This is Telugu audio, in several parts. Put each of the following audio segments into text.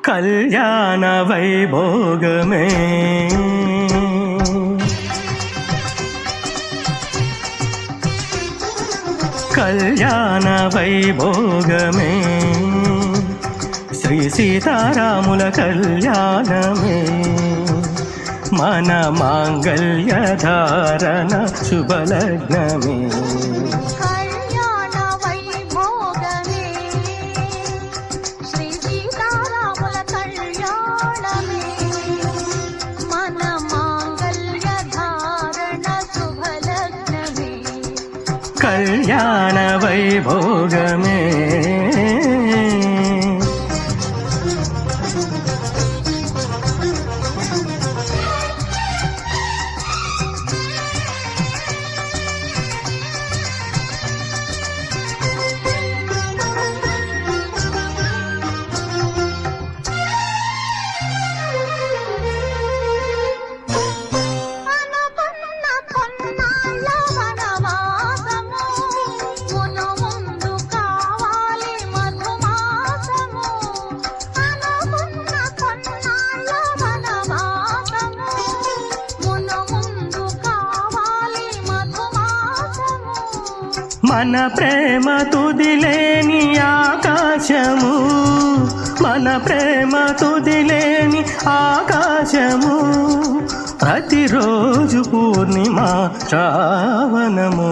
కళ్యాణ వైభోగమే కళ్యాణ వైభోగమే శ్రీ సీతారాముల కళ్యాణమే మన మాంగళ్య ధారణ శుభలగ్నమే కళ్యాణ వైభోగమే మన ప్రేమ తుదిలేని ఆకాశము మన ప్రేమ తుదిలేని ఆకాశము ప్రతిరోజు పూర్ణిమ శ్రావణము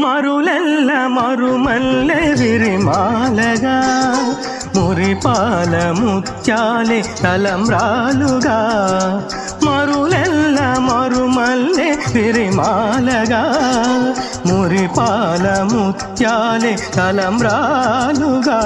మరులెల్ల మరుమల్లె విరిమాలగా మురిపాల ముత్యాలే తలంబ్రాలుగా మరులెల్ల మరుమల్లె విరిమాలగా మురిపాల ముత్యాలే తలంబ్రాలుగా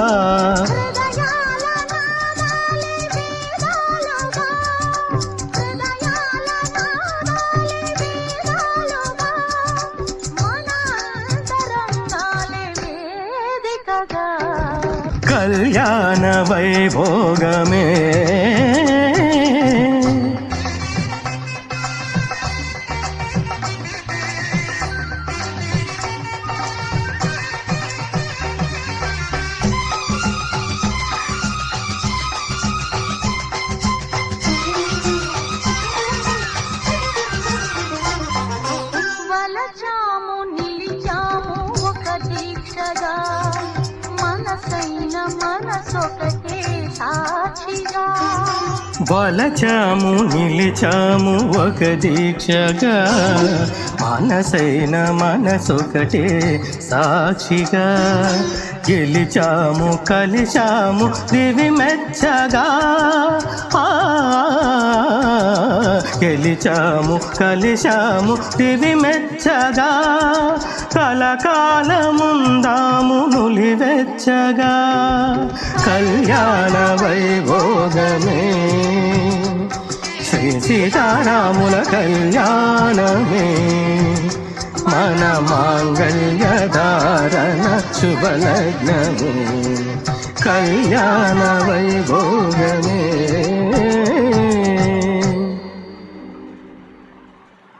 కళ్యాణ వైభోగమే వలచాము నిలిచాము ఒక దీక్షగా మనసొకటే సాక్షిగా వలచాము నిలిచాము ఒక దీక్షగా మనసైన మనసొకటే సాక్షిగా గెలిచాము కలిశాము దివి మెచ్చగా గెలిచాము కలిశాము దివి మెచ్చగా కలకాలముందాము నులివెచ్చగా కళ్యాణ వైభోగమే శ్రీ సీతారాముల కళ్యాణమే మన మాంగళ్య ధారణ శుభలగ్నమే కళ్యాణ వైభోగమే